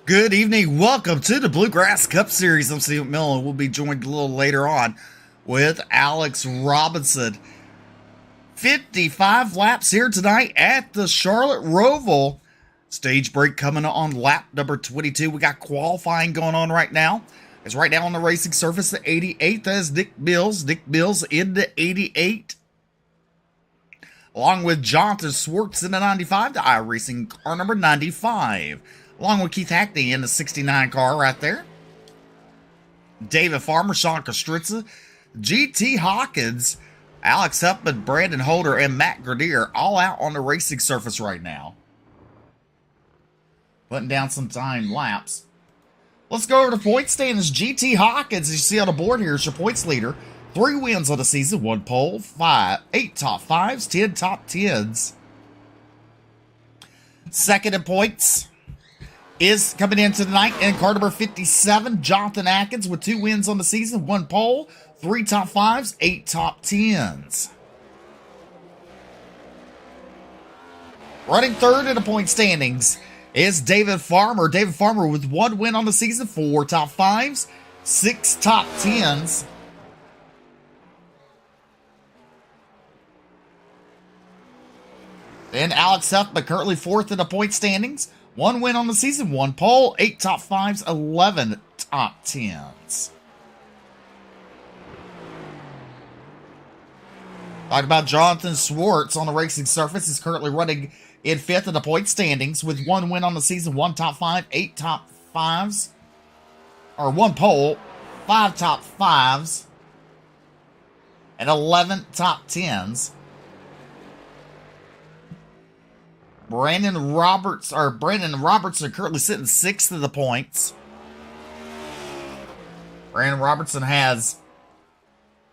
Good evening. Welcome to the Bluegrass Cup Series. I'm Steve McMillan. We'll be joined a little later on with Alex Robinson. 55 laps here tonight at the Charlotte ROVAL. Stage break coming on lap number 22. We got qualifying going on right now. It's right now on the racing surface, the 88. That is Nick Mills. Nick Mills in the 88. Along with Jonathan Swartz in the 95, the iRacing car number 95. Along with Keith Hackney in the 69 car right there. David Farmer, Sean Kostritza, GT Hawkins, Alex Huffman, Brandon Holder, and Matt Grenier all out on the racing surface right now. Putting down some time laps. Let's go over to point standings. GT Hawkins, as you see on the board here, is your points leader. 3 wins on the season, 1 pole, 8 top 5s, 10 top 10s. Second in points is coming into tonight in car number 57, Jonathan Atkins, with 2 wins on the season, 1 pole, 3 top 5s, 8 top 10s. Running third in the point standings is David Farmer. David Farmer with 1 win on the season, 4 top 5s, 6 top 10s. And Alex Huffman currently 4th in the point standings. 1 win on the season, 1 pole, 8 top 5s, 11 top 10s. Talking about Jonathan Swartz on the racing surface. He's currently running in 5th in the point standings with 1 win on the season, 1 top 5, 8 top 5s, or 1 pole, 5 top 5s, and 11 top 10s. Brandon Robertson currently sitting 6th of the points. Brandon Robertson has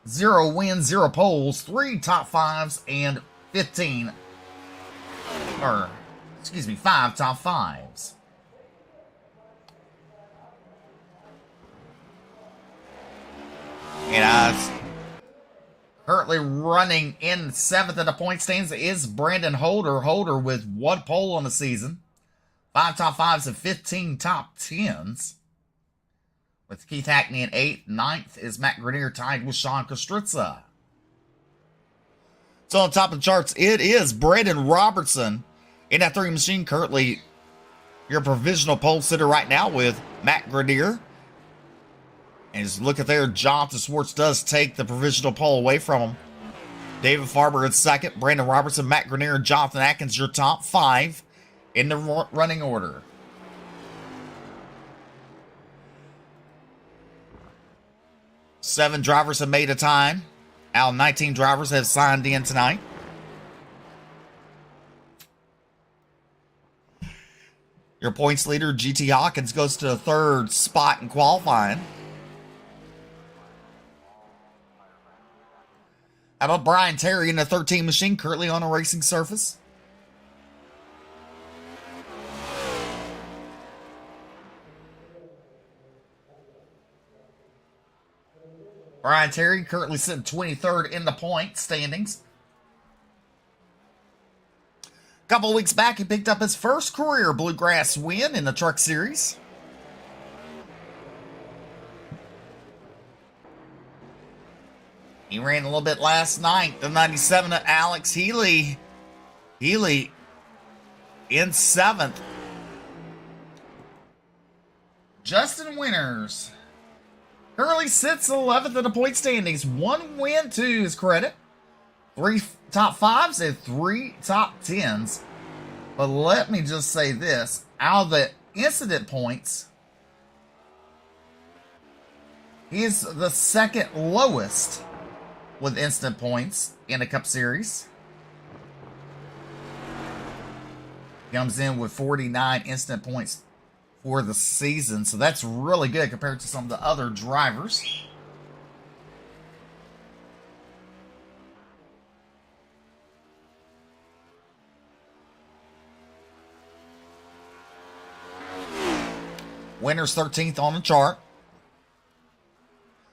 0 wins, 0 poles, 3 top 5s, and 5 top 5s. And currently running in 7th in the point standings is Brandon Holder. Holder with 1 pole on the season, 5 top 5s, and 15 top 10s. With Keith Hackney in 8th. 9th is Matt Grenier, tied with Sean Kostritza. So on top of the charts, it is Brandon Robertson in that 3 machine, currently your provisional pole sitter right now with Matt Grenier. And just look at there, Jonathan Swartz does take the provisional pole away from him. David Farmer in 2nd, Brandon Robertson, Matt Grenier, and Jonathan Atkins, your top 5 in the running order. Seven drivers have made a time. 19 drivers have signed in tonight. Your points leader, GT Hawkins, goes to the 3rd spot in qualifying. How about Brian Terry in the 13 machine, currently on a racing surface? Brian Terry currently sitting 23rd in the point standings. A couple of weeks back, he picked up his first career Bluegrass win in the Truck Series. He ran a little bit last night. The 97 of Alex Healy. Healy in 7th. Justin Winters currently sits 11th in the point standings. 1 win to his credit. 3 top 5s and 3 top 10s. But let me just say this. Out of the incident points, he is the 2nd lowest with instant points in a Cup Series. Comes in with 49 instant points for the season, so that's really good compared to some of the other drivers. Winner's 13th on the chart.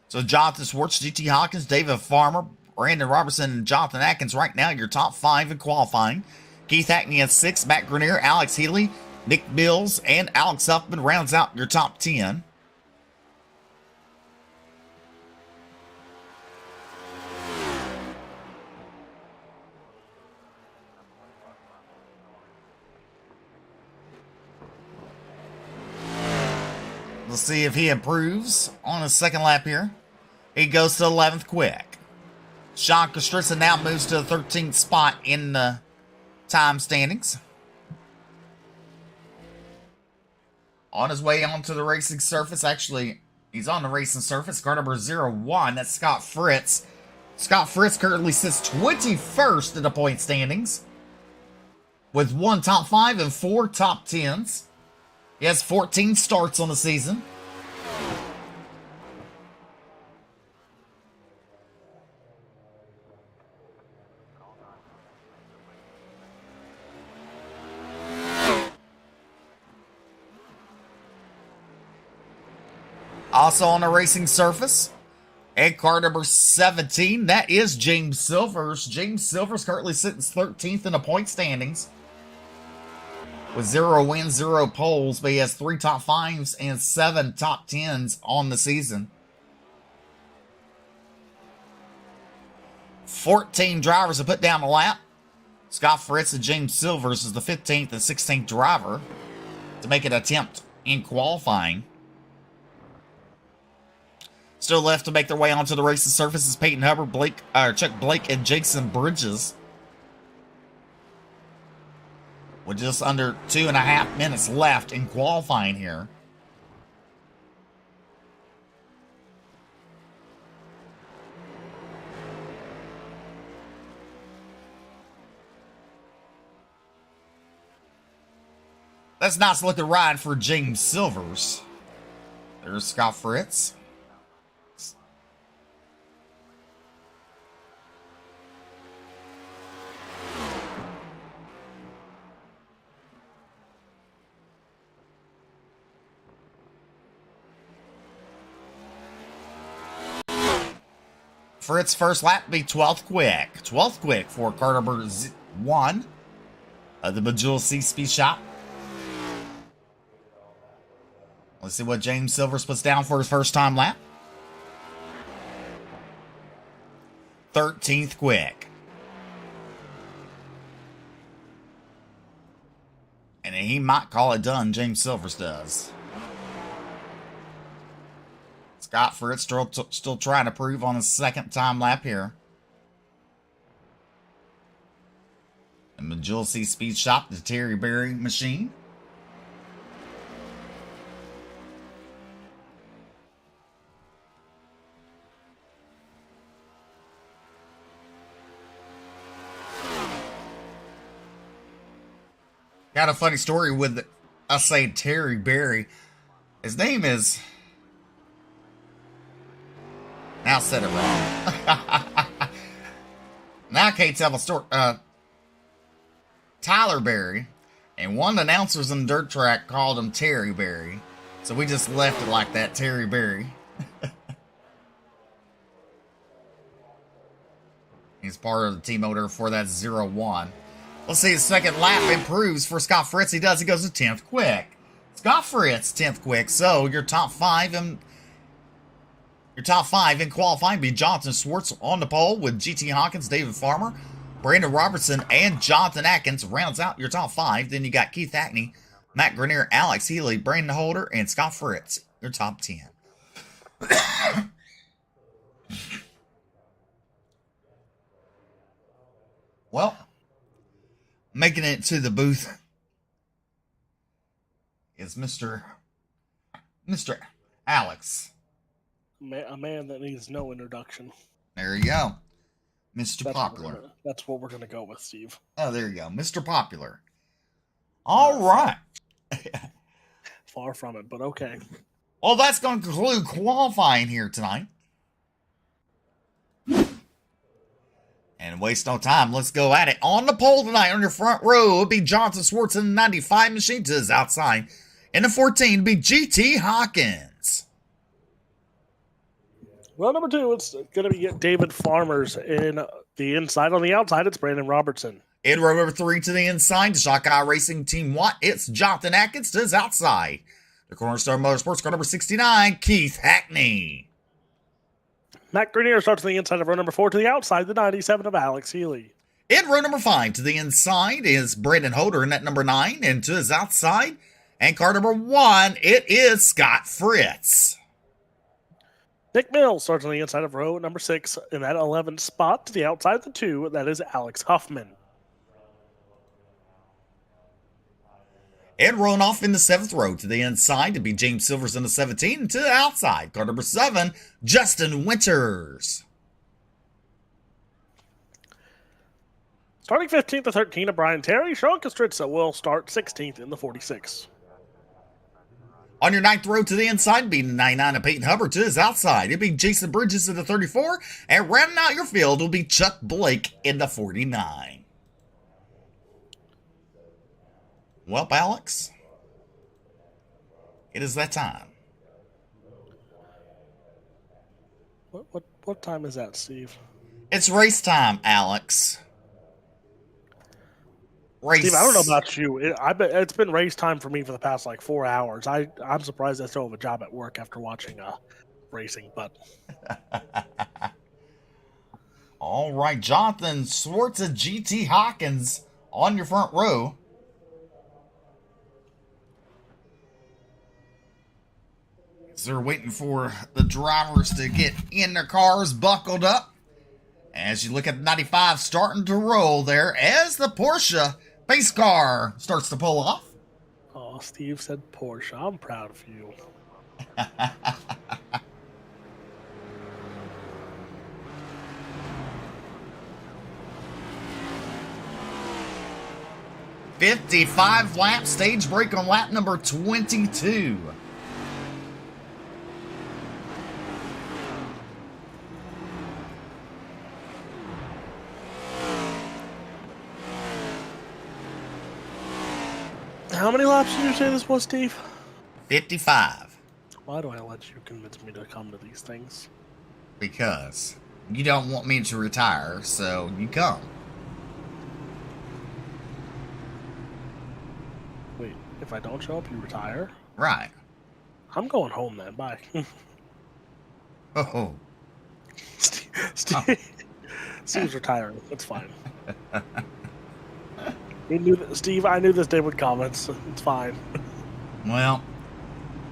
So Jonathan Swartz, GT Hawkins, David Farmer, Brandon Robertson, and Jonathan Atkins right now your top 5 in qualifying. Keith Hackney at 6, Matt Grenier, Alex Healy, Nick Mills and Alex Huffman rounds out your top 10. Let's see if he improves on his second lap here. He goes to 11th quick. Sean Kostrissa now moves to the 13th spot in the time standings. On his way onto the racing surface, actually, he's on the racing surface. Car number 01, that's Scott Fritz. Scott Fritz currently sits 21st in the point standings with 1 top 5 and 4 top 10s. He has 14 starts on the season. Also on the racing surface, and car number 17, that is James Silvers. James Silvers currently sitting 13th in the point standings with 0 wins, 0 poles, but he has 3 top 5s and 7 top 10s on the season. 14 drivers have put down a lap. Scott Fritz and James Silvers is the 15th and 16th driver to make an attempt in qualifying. Still left to make their way onto the racing surface is Peyton Hubbard, Chuck Blake, and Jason Bridges. With just under 2.5 minutes left in qualifying here. That's a nice looking ride for James Silvers. There's Scott Fritz. Fritz first lap will be 12th quick. 12th quick for car number 1 of the Bejeweled C Speed Shop. Let's see what James Silvers puts down for his first time lap. 13th quick. And he might call it done, James Silvers does. Scott Fritz still trying to prove on his second time lap here. And the Jewel C Speed Shop, the Terry Berry machine. Got a funny story with us saying Terry Berry. His name is... Now I said it wrong. Now I can't tell the story. Tyler Berry, and one of the announcers in the dirt track called him Terry Berry. So we just left it like that, Terry Berry. He's part of the team order for that 0-1. Let's see his second lap improves for Scott Fritz. He does. He goes to 10th quick. Scott Fritz, 10th quick. So your top 5 and... Your top 5 in qualifying be Jonathan Swartz on the pole with GT Hawkins, David Farmer, Brandon Robertson, and Jonathan Atkins rounds out your top 5. Then you got Keith Hackney, Matt Grenier, Alex Healy, Brandon Holder, and Scott Fritz, your top 10. Well, making it to the booth is Mr. Alex. A man that needs no introduction. There you go. Mr. Popular. That's what we're going to go with, Steve. Oh, there you go. Mr. Popular. All right. Far from it, but okay. Well, that's going to conclude qualifying here tonight. And waste no time. Let's go at it. On the pole tonight, on your front row, it'll be Jonathan Swartz in the 95 machine to his outside. In the 14, it'll be GT Hawkins. Well, number 2, it's going to be David Farmers in the inside. On the outside, it's Brandon Robertson. In row number 3 to the inside, Shock Eye Racing Team Watt, it's Jonathan Atkins to his outside. The Cornerstone Motorsports car number 69, Keith Hackney. Matt Grenier starts to the inside of row number 4 to the outside, the 97 of Alex Healy. In row number 5 to the inside is Brandon Holder in at number 9, and to his outside, and car number 1, it is Scott Fritz. Nick Mills starts on the inside of row number 6 in that 11th spot to the outside of the 2, that is Alex Huffman. And rolling off in the 7th row to the inside to be James Silvers in the 17, and to the outside, car number 7, Justin Winters. Starting 15th to 13 of Brian Terry, Sean Kostritza will start 16th in the 46. On your 9th row to the inside, being the 99 of Peyton Hubbard to his outside, it'll be Jason Bridges in the 34, and rounding out your field will be Chuck Blake in the 49. Well, Alex, it is that time. What time is that, Steve? It's race time, Alex. Race. Steve, I don't know about you. I bet it's been race time for me for the past like 4 hours. I'm surprised I still have a job at work after watching racing, but all right, Jonathan Swartz of GT Hawkins on your front row. They're waiting for the drivers to get in their cars, buckled up. As you look at the 95 starting to roll there as the Porsche pace car starts to pull off. Oh, Steve said Porsche. I'm proud of you. "55 lap stage break on lap number 22. How many laps did you say this was, Steve? 55. Why do I let you convince me to come to these things? Because you don't want me to retire, so you come. Wait, if I don't show up, you retire? Right. I'm going home then. Bye. Oh. Steve's retiring. It's fine. Steve, I knew this day would come. It's fine. Well,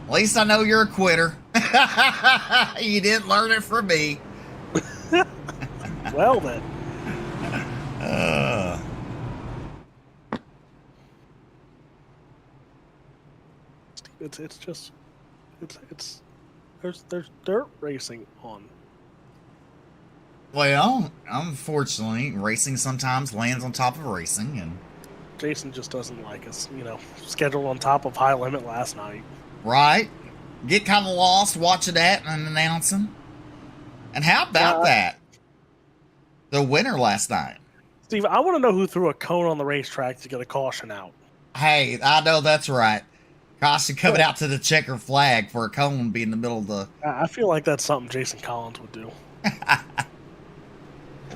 at least I know you're a quitter. You didn't learn it from me. Well then. Steve, there's dirt racing on. Well, unfortunately, racing sometimes lands on top of racing, and Jason just doesn't like us, scheduled on top of high limit last night. right? Get kind of lost watching that and announcing. And how about that? The winner last night. Steve, I want to know who threw a cone on the racetrack to get a caution out. Hey, I know that's right. Caution coming out to the checker flag for a cone be in the middle of the... I feel like that's something Jason Collins would do.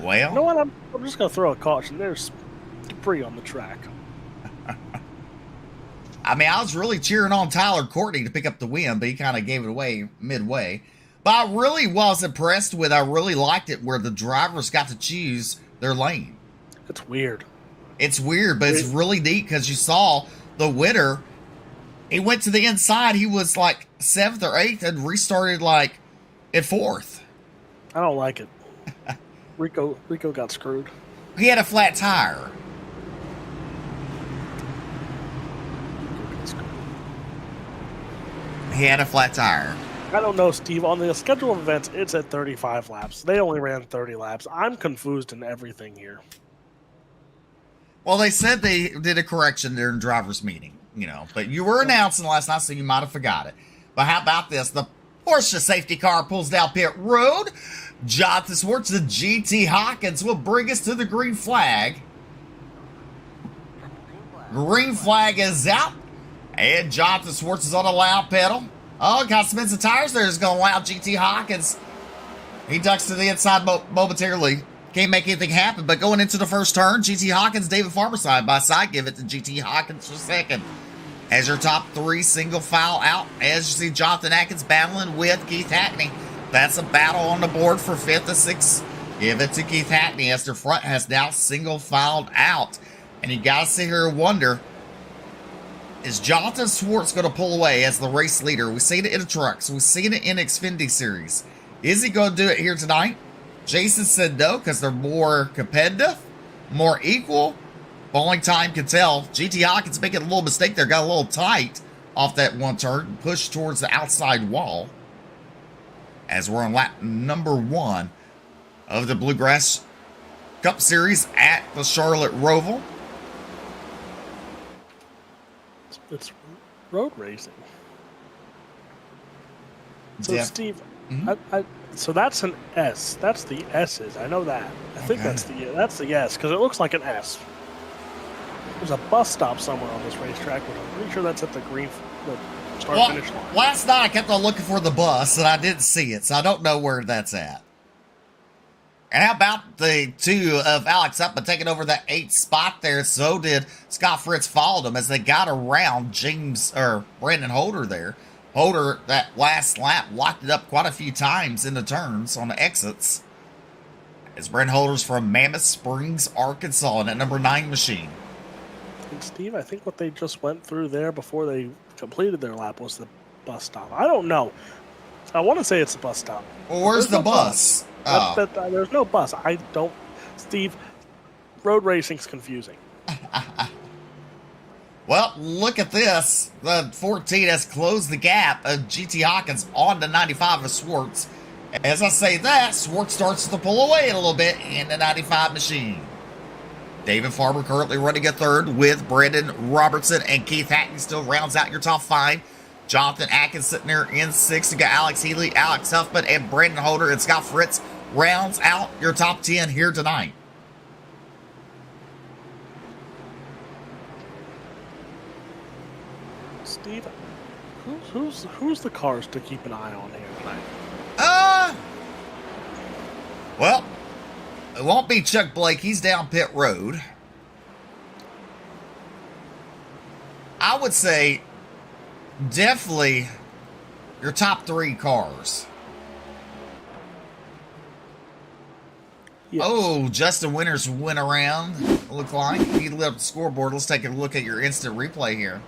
Well... You know what? I'm just going to throw a caution. There's debris on the track. I mean, I was really cheering on Tyler Courtney to pick up the win, but he kind of gave it away midway. But I really was impressed with, I really liked it where the drivers got to choose their lane. It's weird. It's weird, but it's really neat because you saw the winner. He went to the inside. He was like 7th or 8th and restarted like at 4th. I don't like it. Rico got screwed. He had a flat tire. He had a flat tire. I don't know, Steve. On the schedule of events, it's at 35 laps. They only ran 30 laps. I'm confused in everything here. Well, they said they did a correction during driver's meeting, but you were announcing last night, so you might have forgot it. But how about this? The Porsche safety car pulls down pit road. Jonathan Swartz, the GT Hawkins, will bring us to the green flag. Green flag is out. And Jonathan Swartz is on a loud pedal. Oh, got spins the tires there. He's going to allow GT Hawkins. He ducks to the inside momentarily. can't make anything happen. But going into the first turn, GT Hawkins, David Farmer side by side. Give it to GT Hawkins for second. As your top three single file out, as you see Jonathan Atkins battling with Keith Hackney. That's a battle on the board for fifth and sixth. Give it to Keith Hackney as their front has now single filed out. And you got to sit here and wonder, is Jonathan Swartz going to pull away as the race leader? We've seen it in the trucks. We've seen it in Xfinity Series. Is he going to do it here tonight? Jason said no because they're more competitive, more equal. Only time can tell. GT Hawkins making a little mistake there. Got a little tight off that one turn. Pushed towards the outside wall. As we're on lap number 1 of the Bluegrass Cup Series at the Charlotte Roval. It's road racing. So, Yeah. Steve, so that's an S. That's the S's. I know that. I think that's the S because it looks like an S. There's a bus stop somewhere on this racetrack, but I'm pretty sure that's at the start-finish line. Last night I kept on looking for the bus and I didn't see it, so I don't know where that's at. And how about the 2 of Alex Upman taking over that 8th spot there? So did Scott Fritz, followed him as they got around Brandon Holder there. Holder, that last lap, locked it up quite a few times in the turns on the exits. As Brandon Holder's from Mammoth Springs, Arkansas, in that number 9 machine. And Steve, I think what they just went through there before they completed their lap was the bus stop. I don't know. I want to say it's the bus stop. Well, where's the bus? Oh. There's no bus. I don't. Steve, road racing's confusing. Well, look at this. The 14 has closed the gap of GT Hawkins on the 95 of Swartz. As I say that, Swartz starts to pull away a little bit in the 95 machine. David Farmer currently running a third with Brandon Robertson, and Keith Hackney still rounds out your top 5. Jonathan Atkins sitting there in 6th. You got Alex Healy, Alex Huffman, and Brandon Holder, and Scott Fritz rounds out your top 10 here tonight. Steve, who's the cars to keep an eye on here tonight? Well, it won't be Chuck Blake. He's down pit road. I would say definitely your top 3 cars. Yes. Oh, Justin Winters went around. Look like he lit up the scoreboard. Let's take a look at your instant replay here.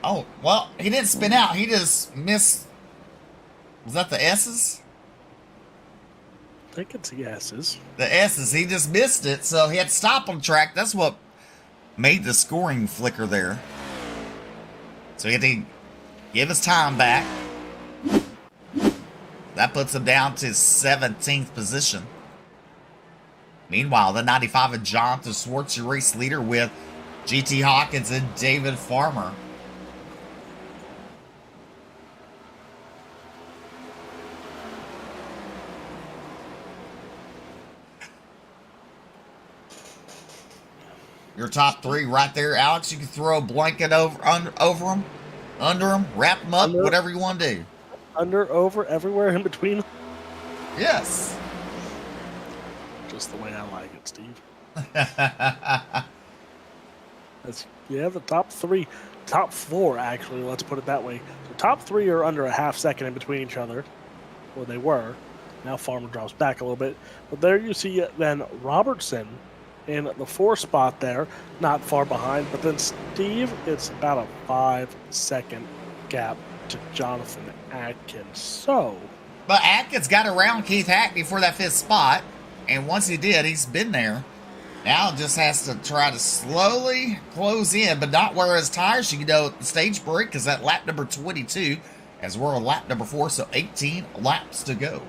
Oh, well, he didn't spin out. He just missed. Was that the S's? I think it's the S's. The S's. He just missed it, so he had to stop on the track. That's what made the scoring flicker there. So he had to give his time back. That puts him down to 17th position. Meanwhile, the 95 of Jonathan Swartz, your race leader with GT Hawkins and David Farmer. Your top 3 right there, Alex. You can throw a blanket over them, under them, wrap them up, whatever you want to do. Under, over, everywhere in between. Yes. Just the way I like it, Steve. The top 4 actually. Let's put it that way. The top 3 are under a half second in between each other, or they were. Now Farmer drops back a little bit, but there you see then Robertson in the 4 spot there, not far behind. But then Steve, it's about a 5-second gap to Jonathan Atkins. So, but Atkins got around Keith Hackney for that 5th spot, and once he did, he's been there. Now just has to try to slowly close in, but not wear his tires. You know, the stage break is at lap number 22, as we're on lap number 4, so 18 laps to go.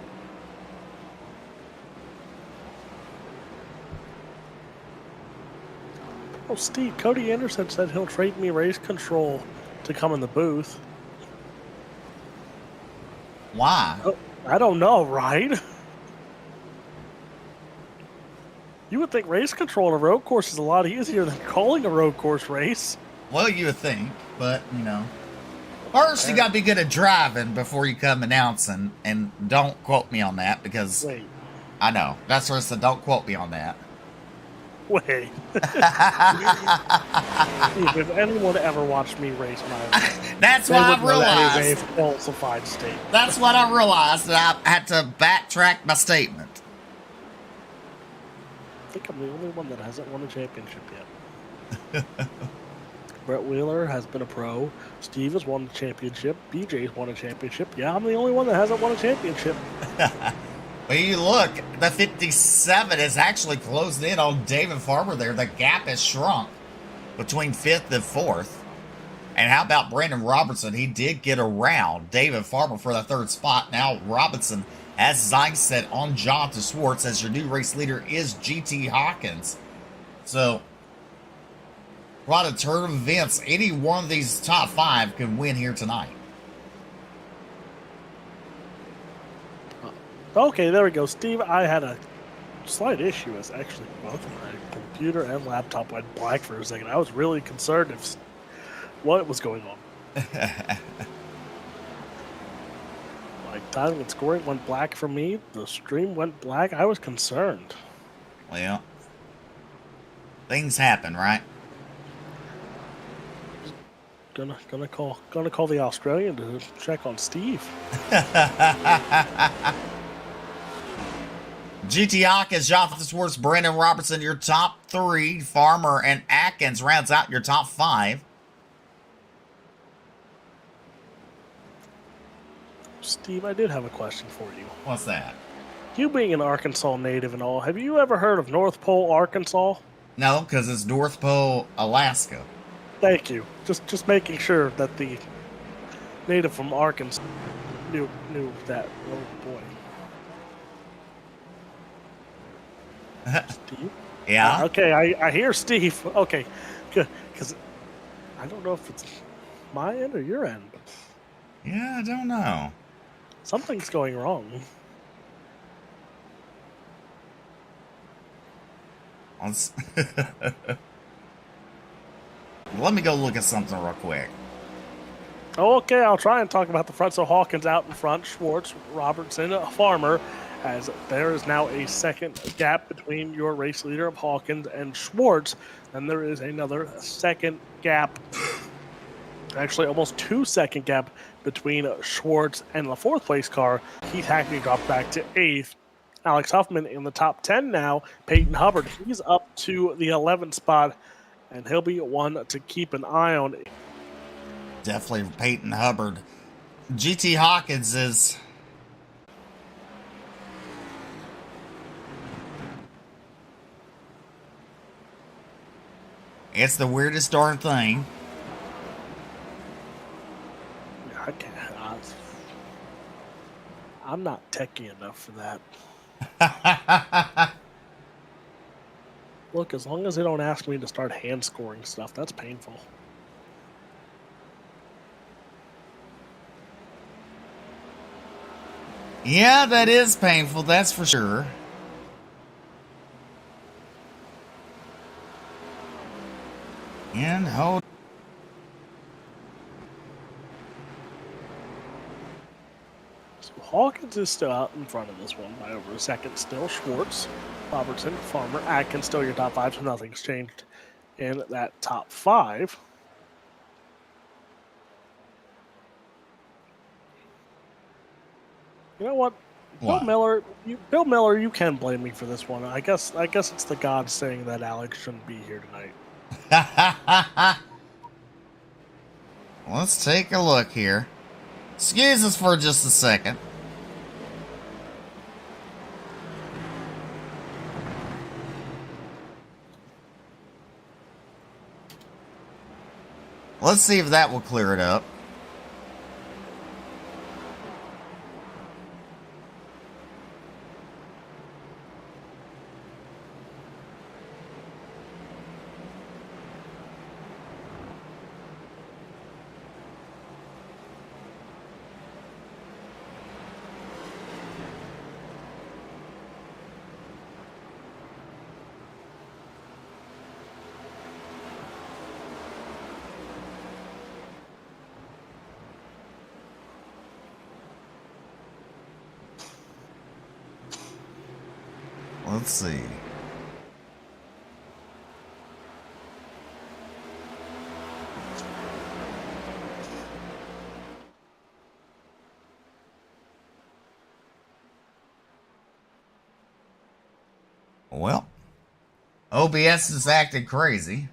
Oh, Steve, Cody Anderson said he'll trade me race control to come in the booth. Why? Oh, I don't know, right? You would think race control on a road course is a lot easier than calling a road course race. Well, you would think, but, you know. First, you got to be good at driving before you come announcing, and don't quote me on that because Wait, I know that's where I said don't quote me on that. wait. If anyone ever watched me race my life, That's they what would I know that is realized. a falsified statement. That's what I realized, that I had to backtrack my statement. I think I'm the only one that hasn't won a championship yet. Brett Wheeler has been a pro. Steve has won a championship. BJ's won a championship. Yeah, I'm the only one that hasn't won a championship. When you look, the 57 is actually closed in on David Farmer there. The gap has shrunk between 5th and 4th. And how about Brandon Robertson? He did get around David Farmer for the 3rd spot. Now Robinson has his eyes set on Jonathan Schwartz as your new race leader is GT Hawkins. So, a lot of turn of events. Any one of these top 5 can win here tonight. Okay, there we go. Steve, I had a slight issue as actually both my computer and laptop went black for a second. I was really concerned if what was going on. Like timing and scoring went black for me. The stream went black. I was concerned. Well, things happen, right? Gonna call the Australian to check on Steve. GT Hawkins, Jonathan Schwartz, Brandon Robertson, your top 3. Farmer and Atkins rounds out your top 5. Steve, I did have a question for you. What's that? You being an Arkansas native and all, have you ever heard of North Pole, Arkansas? No, because it's North Pole, Alaska. Thank you. Just making sure that the native from Arkansas knew that. Oh boy. Steve? Yeah? Okay, I hear Steve. Okay, good. Because I don't know if it's my end or your end, but Yeah, I don't know. something's going wrong. Let's Let me go look at something real quick. Okay, I'll try and talk about the front. So Hawkins out in front, Schwartz, Robertson, Farmer, as there is now a second gap between your race leader of Hawkins and Schwartz. And there is another second gap, actually almost 2-second gap between Schwartz and the 4th place car. Keith Hackney dropped back to 8th. Alex Huffman in the top 10 now. Peyton Hubbard, he's up to the 11th spot, and he'll be one to keep an eye on. Definitely Peyton Hubbard. GT Hawkins is... It's the weirdest darn thing. I can't. I'm not techie enough for that. Look, as long as they don't ask me to start hand scoring stuff, that's painful. Yeah, that is painful, that's for sure. And hold. So Hawkins is still out in front of this one by over a second. Still Schwartz, Robertson, Farmer, Atkins still your top 5, so nothing's changed in that top 5. You know what? What? Bill Miller, you can blame me for this one. I guess it's the gods saying that Alex shouldn't be here tonight. Let's take a look here. Excuse us for just a second. Let's see if that will clear it up. Let's see. Well, OBS is acting crazy.